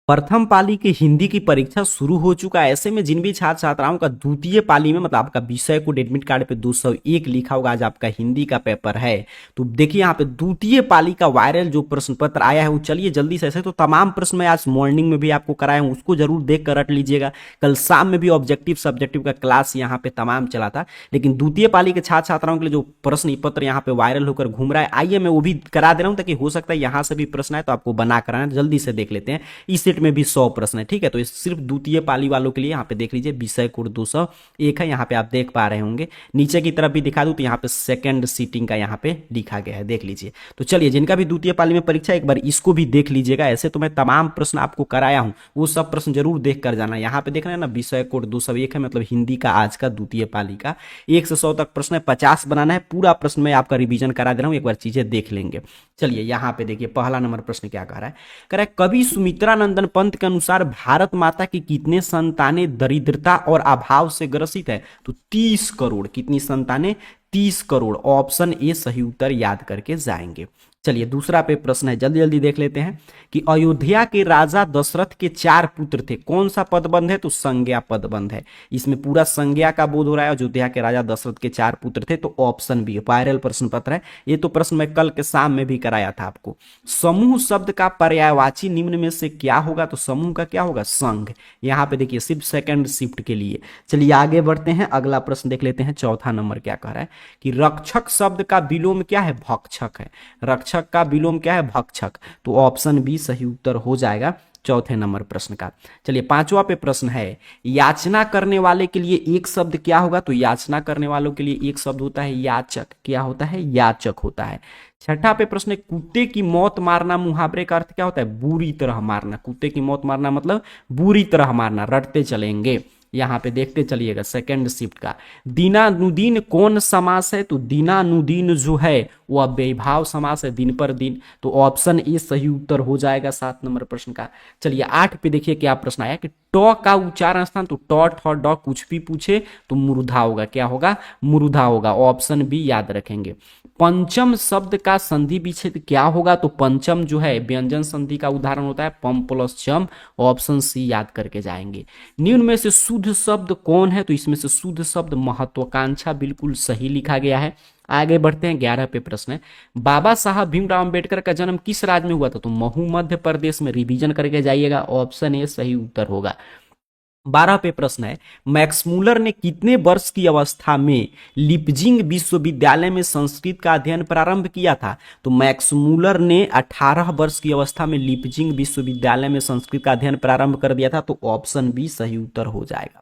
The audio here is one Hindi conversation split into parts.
प्रथम पाली की हिंदी की परीक्षा शुरू हो चुका है। ऐसे में जिन भी छात्र छात्राओं का द्वितीय पाली में मतलब आपका विषय कोड एडमिट कार्ड पे 201 लिखा होगा, आज आपका हिंदी का पेपर है, तो देखिए यहाँ पे द्वितीय पाली का वायरल जो प्रश्न पत्र आया है वो चलिए जल्दी से, ऐसे तो तमाम प्रश्न मैं आज मॉर्निंग में भी आपको कराया हूँ, उसको जरूर देख कर रट लीजिएगा। कल शाम में भी ऑब्जेक्टिव सब्जेक्टिव का क्लास यहाँ पे तमाम चला था, लेकिन द्वितीय पाली के छात्र छात्राओं के लिए जो प्रश्न पत्र यहाँ पे वायरल होकर घूम रहा है, आइए मैं वो भी करा दे रहा हूँ, ताकि हो सकता है यहाँ से भी प्रश्न आए तो आपको बना कराना। जल्दी से देख लेते हैं। इस सेट में भी 100 प्रश्न है, ठीक है। तो सिर्फ द्वितीय पाली वालों के लिए यहाँ पे देख लीजिए, विषय कोड 201 है, यहाँ पे आप देख पा रहे होंगे। नीचे की तरफ भी दिखा दूं तो यहाँ पे सेकंड सीटिंग का यहाँ पे लिखा गया है, देख लीजिए। तो चलिए, जिनका भी द्वितीय पाली में परीक्षा, एक बार इसको भी देख लीजिएगा। ऐसे तो मैं तमाम प्रश्न आपको कराया हूँ, वो सब प्रश्न जरूर देख कर जाना। यहाँ पे देख रहे हैं ना, विषय कोड 201 है, मतलब हिंदी का आज का द्वितीय पाली का 1 से 100 तक प्रश्न है, 50 बनाना है। पूरा प्रश्न मैं आपका रिवीजन करा दे रहा हूँ, एक बार चीजें देख लेंगे। चलिए यहाँ पे देखिए, पहला नंबर प्रश्न क्या कह रहा है। कह रहा है, कवि सुमित्रानंदन पंत के अनुसार भारत माता की कितने संतानें दरिद्रता और अभाव से ग्रसित है? तो 30 करोड़। कितनी संतानें? 30 करोड़। ऑप्शन ए सही उत्तर याद करके जाएंगे। चलिए दूसरा पे प्रश्न है, जल्दी जल्दी देख लेते हैं कि अयोध्या के राजा दशरथ के 4 पुत्र थे, कौन सा पदबंध है? तो संज्ञा पदबंध है। इसमें पूरा संज्ञा का बोध हो रहा है। अयोध्या के राजा दशरथ के 4 पुत्र थे, तो ऑप्शन बी वायरल प्रश्न पत्र है। ये तो प्रश्न मैं कल के शाम में भी कराया था आपको। समूह शब्द का पर्यायवाची निम्न में से क्या होगा? तो समूह का क्या होगा? संघ। यहाँ पे देखिए सिर्फ सेकंड शिफ्ट के लिए। चलिए आगे बढ़ते हैं, अगला प्रश्न देख लेते हैं। चौथा नंबर क्या कह रहा है कि रक्षक शब्द का विलोम क्या है? भक्षक है। रक्षक का विलोम क्या है? भक्षक। तो ऑप्शन बी सही उत्तर हो जाएगा चौथे नंबर प्रश्न का। चलिए पांचवा पे प्रश्न है, याचना करने वाले के लिए एक शब्द क्या होगा? तो याचना करने वालों के लिए एक शब्द होता है याचक। क्या होता है? याचक होता है। छठा पे प्रश्न है, कुत्ते की मौत मारना मुहावरे का अर्थ क्या होता है? बुरी तरह मारना। कुत्ते की मौत मारना मतलब बुरी तरह मारना। रटते चलेंगे, यहाँ पे देखते चलिएगा सेकंड शिफ्ट का। दीनानुदीन कौन समास है? तो दीनानुदीन जो है वह वैभाव समास है, दिन पर दिन। तो ऑप्शन ए सही उत्तर हो जाएगा 7 नंबर प्रश्न का। चलिए 8 पे देखिए क्या प्रश्न आया कि ट का उच्चारण स्थान, तो ट ठ ड कुछ भी पूछे तो मुर्धा होगा। क्या होगा? मुर्धा होगा। ऑप्शन बी याद रखेंगे। पंचम शब्द का संधि विच्छेद क्या होगा? तो पंचम जो है व्यंजन संधि का उदाहरण होता है पम प्लस चम। ऑप्शन सी याद करके जाएंगे। निम्न में से शुद्ध शब्द कौन है? तो इसमें से शुद्ध शब्द महत्वाकांक्षा, बिल्कुल सही लिखा गया है। आगे बढ़ते हैं, 11 पे प्रश्न है, बाबा साहब भीमराव अंबेडकर का जन्म किस राज्य में हुआ था? तो महू मध्य प्रदेश में। रिवीजन करके जाइएगा, ऑप्शन ए सही उत्तर होगा। 12 पे प्रश्न है, मैक्समूलर ने कितने वर्ष की अवस्था में लिपजिंग विश्वविद्यालय में संस्कृत का अध्ययन प्रारंभ किया था? तो मैक्समूलर ने 18 वर्ष की अवस्था में लिपजिंग विश्वविद्यालय में संस्कृत का अध्ययन प्रारंभ कर दिया था। तो ऑप्शन बी सही उत्तर हो जाएगा।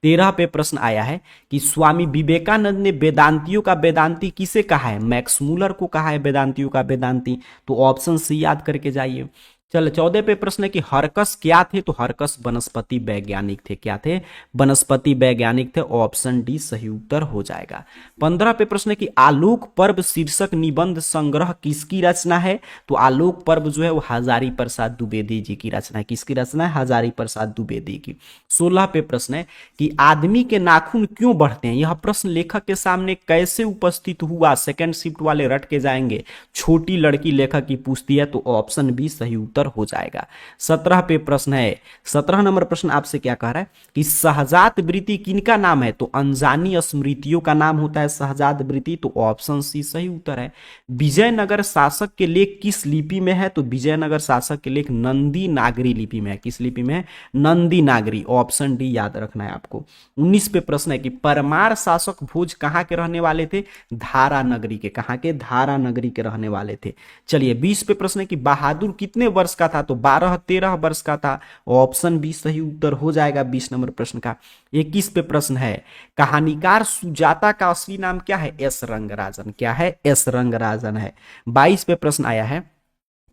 13 पे प्रश्न आया है कि स्वामी विवेकानंद ने वेदांतियों का वेदांती किसे कहा है? मैक्समूलर को कहा है वेदांतियों का वेदांती। तो ऑप्शन सी याद करके जाइए। चलो 14 पे प्रश्न है कि हरकस क्या थे? तो हरकस वनस्पति वैज्ञानिक थे। क्या थे? वनस्पति वैज्ञानिक थे। ऑप्शन डी सही उत्तर हो जाएगा। 15 पे प्रश्न है कि आलोक पर्व शीर्षक निबंध संग्रह किसकी रचना है? तो आलोक पर्व जो है वो हजारी प्रसाद द्विवेदी जी की रचना है। किसकी रचना है? हजारी प्रसाद द्विवेदी की। 16 पे प्रश्न है कि आदमी के नाखून क्यों बढ़ते हैं? यह प्रश्न लेखक के सामने कैसे उपस्थित हुआ? सेकंड शिफ्ट वाले रट के जाएंगे। छोटी लड़की लेखक की पूछती है, तो ऑप्शन बी सही उत्तर हो जाएगा। 17 पे प्रश्न है, 17 नंबर प्रश्न आपसे क्या कह रहा है कि शहजाद वृत्ति किनका नाम है? तो अनजानी स्मृतियों का नाम होता है शहजाद वृत्ति। तो ऑप्शन सी सही उत्तर है। विजयनगर शासक के लेख किस लिपि में है? तो विजयनगर शासक के लेख नंदी नागरी लिपि में है। किस लिपि में है? नंदी नागरी। ऑप्शन डी याद रखना है आपको। 19 पे प्रश्न है कि परमार शासक भोज कहां के रहने वाले थे? धारा नगरी के। कहां के? धारा नगरी के रहने वाले थे। चलिए 20 पे प्रश्न है कि बहादुर कितने वर्ष का था? तो 12-13 वर्ष का था। ऑप्शन बी सही उत्तर हो जाएगा 20 नंबर प्रश्न का। 21 पे प्रश्न है, कहानीकार सुजाता का असली नाम क्या है? एस रंगराजन। क्या है? एस रंगराजन है। 22 पे प्रश्न आया है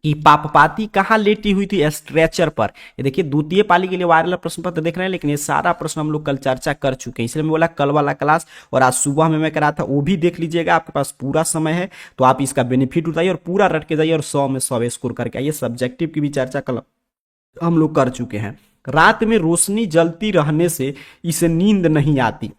कि पापपाती कहां लेटी हुई थी? स्ट्रेचर पर। ये देखिए द्वितीय पाली के लिए वायरल प्रश्न पत्र देख रहे हैं, लेकिन ये सारा प्रश्न हम लोग कल चर्चा कर चुके हैं, इसलिए मैं बोला कल वाला क्लास और आज सुबह में मैं करा था वो भी देख लीजिएगा। आपके पास पूरा समय है तो आप इसका बेनिफिट उठाइए और पूरा रट के जाइए और 100 में 100 स्कोर करके आइए। सब्जेक्टिव की भी चर्चा कल हम लोग कर चुके हैं। रात में रोशनी जलती रहने से इसे नींद नहीं आती,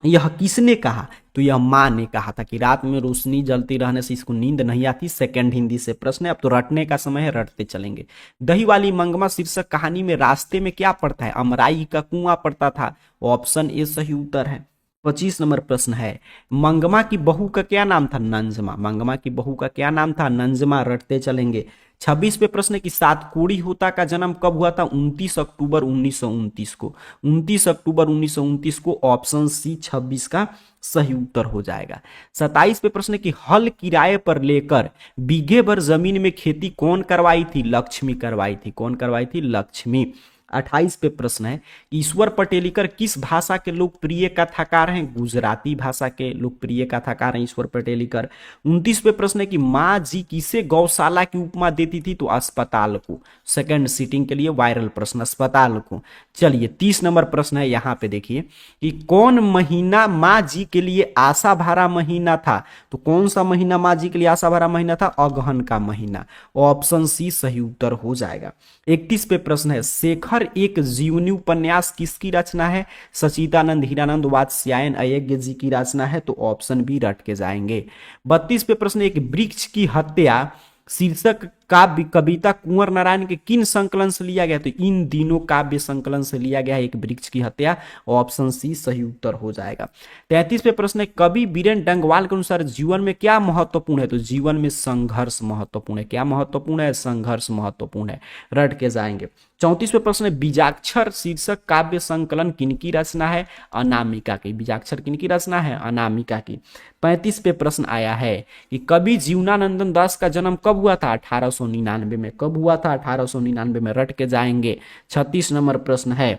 यह किसने कहा? तो यह माँ ने कहा था कि रात में रोशनी जलती रहने से इसको नींद नहीं आती। सेकंड हिंदी से प्रश्न है। अब तो रटने का समय है, रटते चलेंगे। दही वाली मंगमा शीर्षक कहानी में रास्ते में क्या पड़ता है? अमराई का कुआं पड़ता था। ऑप्शन ए सही उत्तर है। 25 नंबर प्रश्न है, मंगमा की बहू का क्या नाम था? नंजमा। मंगमा की बहू का क्या नाम था? नंजमा। रटते चलेंगे। 26 पे प्रश्न है कि सातकोड़ी होता का जन्म कब हुआ था? 29 अक्टूबर 1929 को। 29 अक्टूबर 1929 को। ऑप्शन सी 26 का सही उत्तर हो जाएगा। 27 पे प्रश्न है कि हल किराए पर लेकर बीघे भर जमीन में खेती कौन करवाई थी? लक्ष्मी करवाई थी। कौन करवाई थी? लक्ष्मी। 28 पे प्रश्न है, ईश्वर पटेलिकर किस भाषा के लोकप्रिय कथाकार हैं? गुजराती भाषा के लोकप्रिय कथाकार हैं ईश्वर पटेलिकर। 29 पे प्रश्न है कि माँ जी किसे गौशाला की उपमा देती थी? तो अस्पताल को। सेकंड सीटिंग के लिए वायरल प्रश्न, अस्पताल को। चलिए 30 नंबर प्रश्न है, यहां पे देखिए कि कौन महीना माँ जी के लिए आशा भरा महीना था? तो कौन सा महीना माँ जी के लिए आशा भरा महीना था? अगहन का महीना। ऑप्शन सी सही उत्तर हो जाएगा। 31 पे प्रश्न है, शेखर एक जीवनी उपन्यास किसकी रचना है? सचिदानंद, हीरानंद, वात्स्यायन अय्यंगार जी की रचना है। तो ऑप्शन बी रट के जाएंगे। 32 पे प्रश्न, एक वृक्ष की हत्या शीर्षक काव्य कविता कुंवर नारायण के किन संकलन से लिया गया? तो इन दिनों काव्य संकलन से लिया गया है एक वृक्ष की हत्या। ऑप्शन सी सही उत्तर हो जाएगा। 33 पे प्रश्न है, कवि बीरेन डंगवाल के अनुसार जीवन में क्या महत्वपूर्ण है? तो जीवन में संघर्ष महत्वपूर्ण है। क्या महत्वपूर्ण है? संघर्ष महत्वपूर्ण है। रट के जाएंगे। 34 पे प्रश्न है, बीजाक्षर शीर्षक काव्य संकलन किनकी रचना है? अनामिका की। बीजाक्षर किनकी रचना है? अनामिका की। 35 पे प्रश्न आया है कि कवि जीवनानंदन दास का जन्म कब हुआ था? 1899 में। कब हुआ था? 1899 में। रट के जाएंगे। 36 नंबर प्रश्न है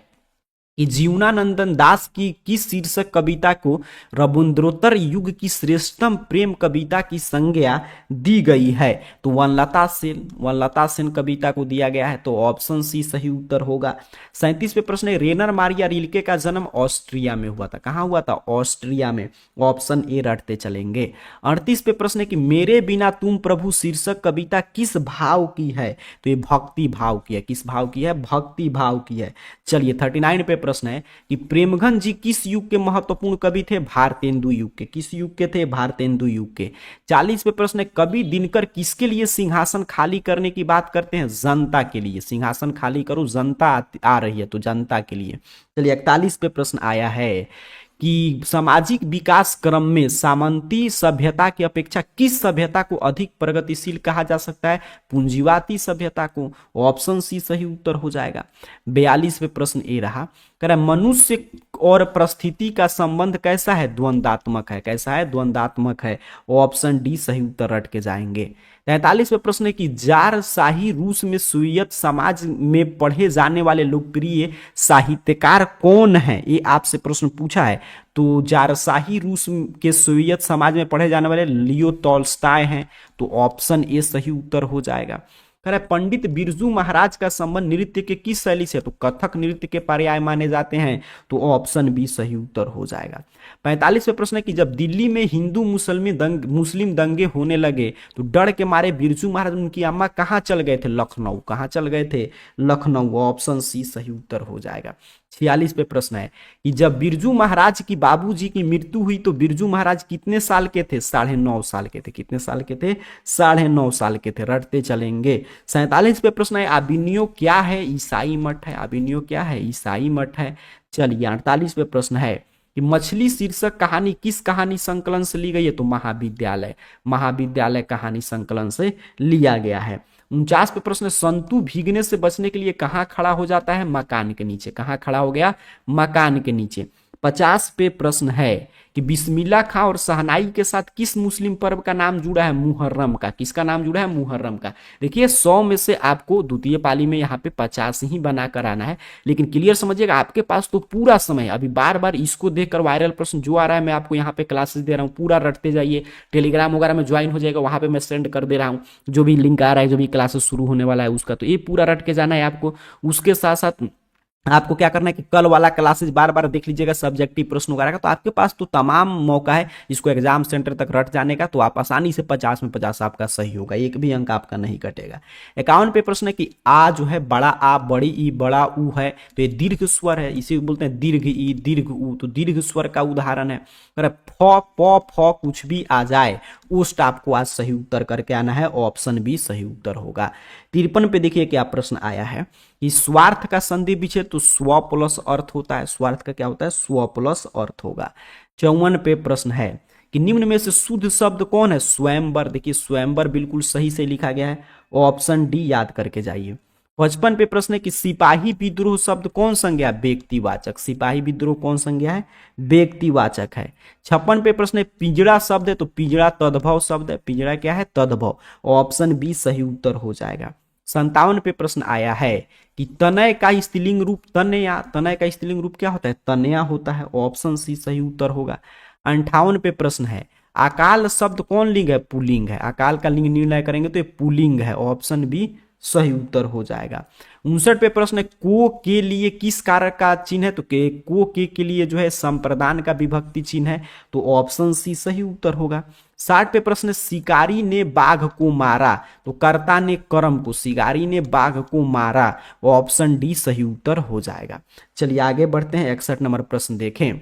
कि जीवनानंदन दास की किस शीर्षक कविता को रविंद्रोत्तर युग की श्रेष्ठतम प्रेम कविता की संज्ञा दी गई है? तो वनलता सेन कविता को दिया गया है। तो ऑप्शन सी सही उत्तर होगा। 37 पे प्रश्न है, रेनर मारिया रिल्के का जन्म ऑस्ट्रिया में हुआ था। कहां हुआ था? ऑस्ट्रिया में। ऑप्शन ए रटते चलेंगे। 38 पे प्रश्न है कि मेरे बिना तुम प्रभु शीर्षक कविता किस भाव की है? तो ये भक्ति भाव की है। किस भाव की है? भक्ति भाव की है। चलिए 39 पे प्रश्न है कि प्रेमघन जी किस युग के महत्वपूर्ण कवि थे? भारतेंदु युग के। किस युग के थे? भारतेंदु युग के। 40 पे प्रश्न है, कवि दिनकर किसके लिए सिंहासन खाली करने की बात करते हैं? जनता के लिए। सिंहासन खाली करो, जनता आ रही है, तो जनता के लिए। चलिए 41 पे प्रश्न आया है कि सामाजिक विकास क्रम में सामंती सभ्यता की अपेक्षा किस सभ्यता को अधिक प्रगतिशील कहा जा सकता है? पूंजीवादी सभ्यता को। ऑप्शन सी सही उत्तर हो जाएगा। 42 पे प्रश्न ए रहा, कह रहा है मनुष्य और परिस्थिति का संबंध कैसा है? द्वंदात्मक है। कैसा है? द्वंदात्मक है। ऑप्शन डी सही उत्तर रट के जाएंगे। 43 पे प्रश्न है कि जार शाही रूस में सोवियत समाज में पढ़े जाने वाले लोकप्रिय साहित्यकार कौन है? ये आपसे प्रश्न पूछा है। तो जारशाही रूस के सोवियत समाज में पढ़े जाने वाले लियो टॉल्स्टॉय हैं। तो ऑप्शन ए सही उत्तर हो जाएगा। कह रहा है पंडित बिरजू महाराज का संबंध नृत्य के किस शैली से? तो कथक नृत्य के पर्याय माने जाते हैं। तो ऑप्शन बी सही उत्तर हो जाएगा। 45वें प्रश्न है कि जब दिल्ली में हिंदू मुस्लिम दंगे होने लगे तो डर के मारे बिरजू महाराज उनकी अम्मा कहाँ चल गए थे? लखनऊ। कहाँ चल गए थे? लखनऊ। ऑप्शन सी सही उत्तर हो जाएगा। 46 पे प्रश्न है कि जब बिरजू महाराज की बाबूजी की मृत्यु हुई तो बिरजू महाराज कितने साल के थे? 9.5 साल के थे। कितने साल के थे? 9.5 साल के थे। रटते चलेंगे। 47 पे प्रश्न है, अबिनियो क्या है? ईसाई मठ है। अबिनियो क्या है? ईसाई मठ है। चलिए 48 पे प्रश्न है कि मछली शीर्षक कहानी किस कहानी संकलन से ली गई है? तो महाविद्यालय। महाविद्यालय कहानी संकलन से लिया गया है। 49 पे प्रश्न है, संतु भीगने से बचने के लिए कहाँ खड़ा हो जाता है? मकान के नीचे। कहाँ खड़ा हो गया? मकान के नीचे। 50 पे प्रश्न है कि बिस्मिल्लाह खां और शहनाई के साथ किस मुस्लिम पर्व का नाम जुड़ा है? मुहर्रम का। किसका नाम जुड़ा है? मुहर्रम का। देखिए 100 में से आपको द्वितीय पाली में यहाँ पे 50 ही बनाकर आना है, लेकिन क्लियर समझिएगा आपके पास तो पूरा समय। अभी बार बार इसको देखकर वायरल प्रश्न जो आ रहा है मैं आपको यहाँ पे क्लासेस दे रहा हूँ, पूरा रटते जाइए। टेलीग्राम वगैरह में ज्वाइन हो जाएगा, वहाँ पे मैं सेंड कर दे रहा हूँ जो भी लिंक आ रहा है, जो भी क्लासेस शुरू होने वाला है उसका। तो ये पूरा रट के जाना है आपको। उसके साथ साथ आपको क्या करना है कि कल वाला क्लासेस बार बार देख लीजिएगा, सब्जेक्टिव प्रश्न वगैरह का, तो आपके पास तो तमाम मौका है इसको एग्जाम सेंटर तक रट जाने का, तो आप आसानी से 50 में 50 आपका सही होगा, एक भी अंक आपका नहीं कटेगा। 51 पे प्रश्न है कि आ जो है बड़ा आ, बड़ी ई, बड़ा ऊ है, तो ये दीर्घ स्वर है, इसे बोलते हैं दीर्घ ई, दीर्घ ऊ, तो दीर्घ स्वर का उदाहरण है। अगर फ प फ कुछ भी आ जाए उस आपको आज सही उत्तर करके आना है, ऑप्शन बी सही उत्तर होगा। 53 पे देखिए क्या प्रश्न आया है कि स्वार्थ का संधि विच्छेद, तो स्व प्लस अर्थ होता है, स्वार्थ का क्या होता है, स्व प्लस अर्थ होगा। 54 पे प्रश्न है कि निम्न में से शुद्ध शब्द कौन है, स्वयंवर। देखिए स्वयंवर बिल्कुल सही से लिखा गया है, ऑप्शन डी याद करके जाइए। 55 पे प्रश्न है कि सिपाही विद्रोह शब्द कौन संज्ञा, व्यक्तिवाचक, सिपाही विद्रोह कौन संज्ञा है, व्यक्तिवाचक है। 56 पे प्रश्न है पिंजड़ा शब्द है, तो पिंजड़ा तद्भव शब्द है, पिंजड़ा क्या है, तद्भव, ऑप्शन बी सही उत्तर हो जाएगा। 57 पे प्रश्न आया है कि तनय का स्त्रीलिंग रूप तनया, तनय का स्त्रीलिंग रूप क्या होता है, तनया होता है, ऑप्शन सी सही उत्तर होगा। 58 पे प्रश्न है अकाल शब्द कौन लिंग है, पुल्लिंग है, अकाल का लिंग निर्णय करेंगे तो ये पुल्लिंग है, ऑप्शन बी सही उत्तर हो जाएगा। 59 पे प्रश्न है को के लिए किस कारक का चिन्ह है, तो को के लिए जो है संप्रदान का विभक्ति चिन्ह है, तो ऑप्शन सी सही उत्तर होगा। 60 पे प्रश्न है शिकारी ने बाघ को मारा, तो कर्ता ने कर्म को, शिकारी ने बाघ को मारा, ऑप्शन डी सही उत्तर हो जाएगा। चलिए आगे बढ़ते हैं, 61 नंबर प्रश्न देखें।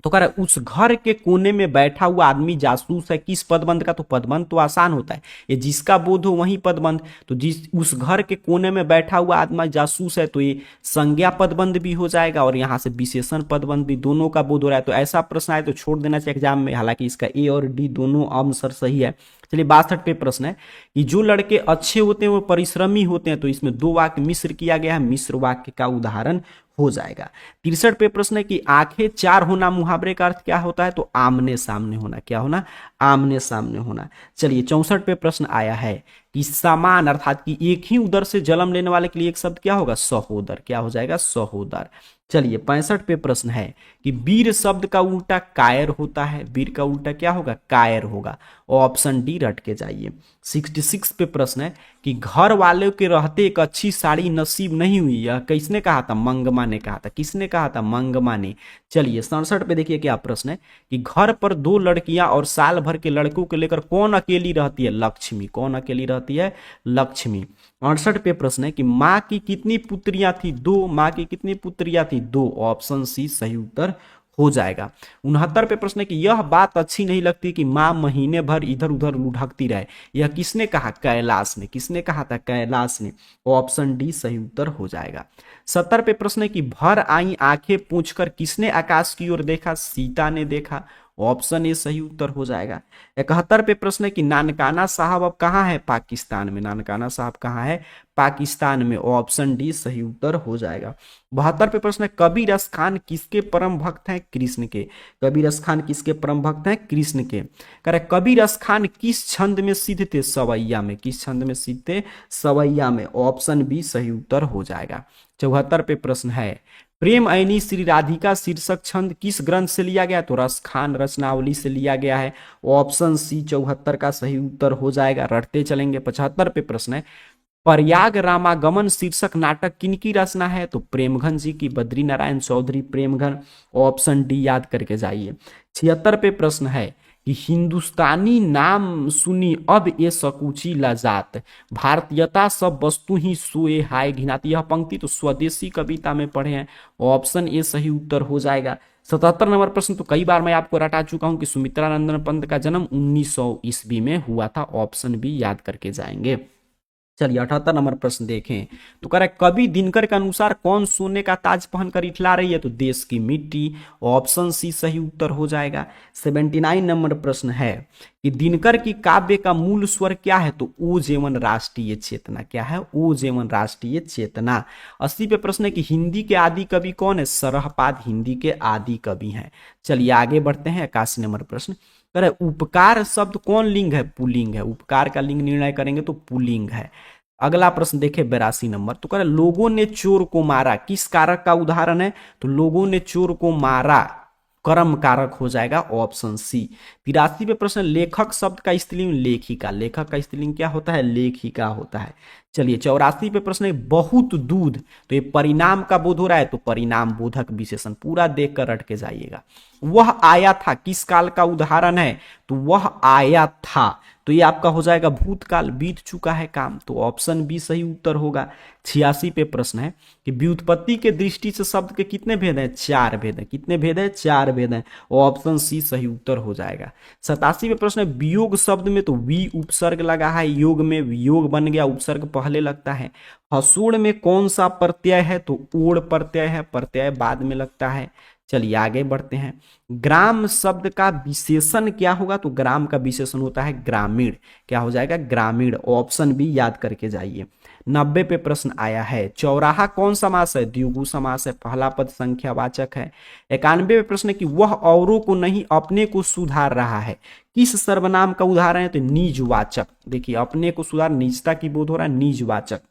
तो कह रहा है उस घर के कोने में बैठा हुआ आदमी जासूस है, किस पदबंध का, तो पदबंध तो आसान होता है, ये जिसका बोध हो वही पदबंध, तो जिस उस घर के कोने में बैठा हुआ आदमी जासूस है, तो ये संज्ञा पदबंध भी हो जाएगा और यहां से विशेषण पदबंध भी, दोनों का बोध हो रहा है, तो ऐसा प्रश्न आए तो छोड़ देना चाहिए एग्जाम में, हालांकि इसका ए और डी दोनों आंसर सही है। चलिए 62 पे प्रश्न है कि जो लड़के अच्छे होते हैं वो परिश्रमी होते हैं, तो इसमें दो वाक्य मिश्र किया गया है, मिश्र वाक्य का उदाहरण हो जाएगा। 63 पे प्रश्न है कि आंखें चार होना मुहावरे का अर्थ क्या होता है, तो आमने सामने होना, क्या होना, आमने सामने होना। चलिए 64 पे प्रश्न आया है कि समान अर्थात कि एक ही उदर से जन्म लेने वाले के लिए एक शब्द क्या होगा, सहोदर, क्या हो जाएगा, सहोदर। चलिए 65 पे प्रश्न है कि वीर शब्द का उल्टा कायर होता है, वीर का उल्टा क्या होगा, कायर होगा, ऑप्शन डी रट के जाइए। 66 पे प्रश्न है कि घर वालों के रहते एक अच्छी साड़ी नसीब नहीं हुई, यह किसने कहा था, मंगमा ने कहा था, किसने कहा था, मंगमा ने। चलिए 67 पे देखिए क्या प्रश्न है कि घर पर दो लड़कियां और साल भर के लड़कों को लेकर कौन अकेली रहती है, लक्ष्मी, कौन अकेली रहती है, लक्ष्मी। 68 पे प्रश्न है कि माँ की कितनी पुत्रियां थी, दो, माँ की कितनी पुत्रियां थी, दो, ऑप्शन सी सही उत्तर हो जाएगा। 69 पे प्रश्न है कि यह बात अच्छी नहीं लगती कि माँ महीने भर इधर उधर लुढ़कती रहे, यह किसने कहा, कैलाश ने, किसने कहा था, कैलाश ने, ऑप्शन डी सही उत्तर हो जाएगा। 70 पे प्रश्न है कि भर आई आंखें पूछकर किसने आकाश की ओर देखा, सीता ने देखा, ऑप्शन ए सही उत्तर हो जाएगा। 71 पे प्रश्न है कि नानकाना साहब अब कहाँ है, पाकिस्तान में, नानकाना साहब कहाँ है, पाकिस्तान में, ऑप्शन डी सही उत्तर हो जाएगा। 72 पे प्रश्न है कबीर खान किसके परम भक्त हैं, कृष्ण के, कबीर खान किसके परम भक्त हैं, कृष्ण के। कह रहे कबीर खान किस छंद में सिद्ध थे, सवैया में, किस छंद में सिद्ध थे, सवैया में, ऑप्शन बी सही उत्तर हो जाएगा। 74 पे प्रश्न है प्रेम ऐनी श्री राधिका शीर्षक छंद किस ग्रंथ से लिया गया, तो रस खान रचनावली से लिया गया है, ऑप्शन सी 74 का सही उत्तर हो जाएगा, रटते चलेंगे। 75 पे प्रश्न है प्रयाग रामागमन शीर्षक नाटक किनकी रचना है, तो प्रेमघन जी की, बद्री नारायण चौधरी प्रेमघन, ऑप्शन डी याद करके जाइए। 76 पे प्रश्न है कि हिंदुस्तानी नाम सुनी अब ये सकूची लजात, भारतीयता सब वस्तु ही सोए हाय घिनाती, यह पंक्ति तो स्वदेशी कविता में पढ़े हैं, ऑप्शन ए सही उत्तर हो जाएगा। 77 नंबर प्रश्न तो कई बार मैं आपको रटा चुका हूं कि सुमित्रानंदन पंत का जन्म 1900 ईस्वी में हुआ था, ऑप्शन बी याद करके जाएंगे। चलिए 78 नंबर प्रश्न देखें तो कह रहा है कवि दिनकर के अनुसार कौन सोने का ताज पहनकर इठला रही है, तो देश की मिट्टी, ऑप्शन सी सही उत्तर हो जाएगा। 79 नंबर प्रश्न है कि दिनकर की काव्य का मूल स्वर क्या है, तो ओ जेवन राष्ट्रीय चेतना, क्या है, ओ जेवन राष्ट्रीय चेतना। 80 पे प्रश्न है कि हिंदी के आदि कवि कौन है, सरहपाद हिंदी के आदि कवि हैं। चलिए आगे बढ़ते हैं। 81 नंबर प्रश्न कह रहे उपकार शब्द कौन लिंग है, पुल्लिंग है, उपकार का लिंग निर्णय करेंगे तो पुल्लिंग है। अगला प्रश्न देखें 82 नंबर तो कह रहे लोगों ने चोर को मारा, किस कारक का उदाहरण है, तो लोगों ने चोर को मारा कर्म कारक हो जाएगा, ऑप्शन सी। 83 पे प्रश्न लेखक शब्द का स्त्रीलिंग लेखिका, लेखक का स्त्रीलिंग क्या होता है, लेखिका होता है। चलिए 84 पे प्रश्न है बहुत दूध, तो ये परिणाम का बोध हो रहा है, तो परिणाम बोधक विशेषण पूरा देखकर रट के जाइएगा। वह आया था किस काल का उदाहरण है, तो वह आया था, तो ये आपका हो जाएगा भूतकाल, बीत चुका है काम, तो ऑप्शन बी सही उत्तर होगा। 86 पे प्रश्न है कि व्युत्पत्ति के दृष्टि से शब्द के कितने भेद हैं, 4 भेद हैं। कितने भेद हैं, 4 भेद हैं, और ऑप्शन सी सही उत्तर हो जाएगा। 87 पे प्रश्न है वियोग शब्द में तो वी उपसर्ग लगा है, योग में वियोग बन गया, उपसर्ग पहले लगता है। हसूड़ में कौन सा प्रत्यय है, तो ओड़ प्रत्यय है, प्रत्यय बाद में लगता है। चलिए आगे बढ़ते हैं। ग्राम शब्द का विशेषण क्या होगा, तो ग्राम का विशेषण होता है ग्रामीण, क्या हो जाएगा, ग्रामीण, ऑप्शन बी याद करके जाइए। 90 पे प्रश्न आया है चौराहा कौन समास है, द्विगु समास है, पहला पद संख्यावाचक है। 91 पे प्रश्न है कि वह औरों को नहीं अपने को सुधार रहा है, किस सर्वनाम का उदाहरण है, तो निजवाचक। देखिए अपने को सुधार, निजता की बोध हो रहा है, निजवाचक।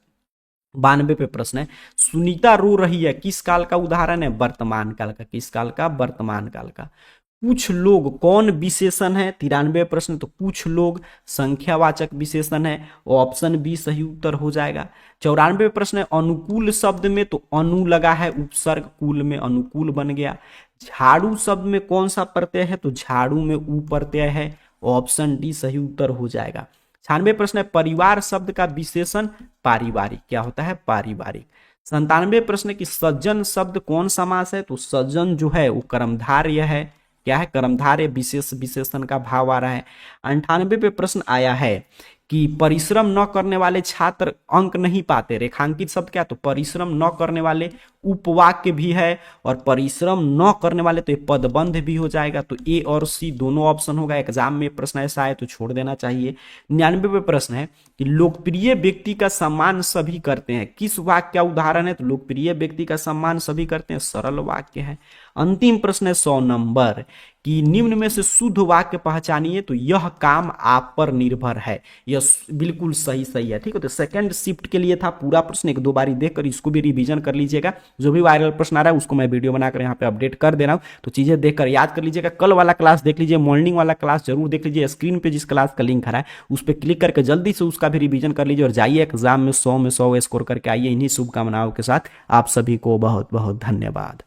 92 पे प्रश्न है सुनीता रो रही है, किस काल का उदाहरण है, वर्तमान काल का। किस काल का, वर्तमान काल का। कुछ लोग कौन विशेषण है, 93 प्रश्न, तो कुछ लोग संख्यावाचक विशेषण है, ऑप्शन बी सही उत्तर हो जाएगा। 94 प्रश्न है अनुकूल शब्द में तो अनु लगा है, उपसर्ग कूल में अनुकूल बन गया। झाड़ू शब्द में कौन सा प्रत्यय है, तो झाड़ू में ऊ प्रत्यय है, ऑप्शन डी सही उत्तर हो जाएगा। 96 प्रश्न है परिवार शब्द का विशेषण पारिवारिक, क्या होता है, पारिवारिक। 97 प्रश्न की सज्जन शब्द कौन समास है, तो सज्जन जो है वो कर्मधारय है, क्या है, कर्मधारय, विशेष विशेषण का भाव आ रहा है। 98 पे प्रश्न आया है कि परिश्रम न करने वाले छात्र अंक नहीं पाते, रेखांकित शब्द क्या, तो परिश्रम न करने वाले उपवाक्य भी है, और परिश्रम न करने वाले तो ये पदबंध भी हो जाएगा, तो ए और सी दोनों ऑप्शन होगा। एग्जाम में प्रश्न ऐसा है तो छोड़ देना चाहिए। 99 पे प्रश्न है कि लोकप्रिय व्यक्ति का सम्मान सभी करते हैं, किस वाक्य का उदाहरण है, तो लोकप्रिय व्यक्ति का सम्मान सभी करते हैं, सरल वाक्य है। अंतिम प्रश्न है 100 नंबर कि निम्न में से शुद्ध वाक्य पहचानिए, तो यह काम आप पर निर्भर है, यह बिल्कुल सही है, ठीक है। तो सेकंड शिफ्ट के लिए था पूरा प्रश्न, एक दो बारी देखकर इसको भी रिवीजन कर लीजिएगा। जो भी वायरल प्रश्न आ रहा है उसको मैं वीडियो बनाकर यहाँ पे अपडेट कर दे रहा हूँ, तो चीजें देखकर याद कर लीजिएगा। कल वाला क्लास देख लीजिए, मॉर्निंग वाला क्लास जरूर देख लीजिए, स्क्रीन पे जिस क्लास का लिंक आ रहा है उस पर क्लिक करके जल्दी से उसका भी रिवीजन कर लीजिए, और जाइए एग्जाम में 100 में 100 स्कोर करके आइए। इन्हीं शुभकामनाओं के साथ आप सभी को बहुत बहुत धन्यवाद।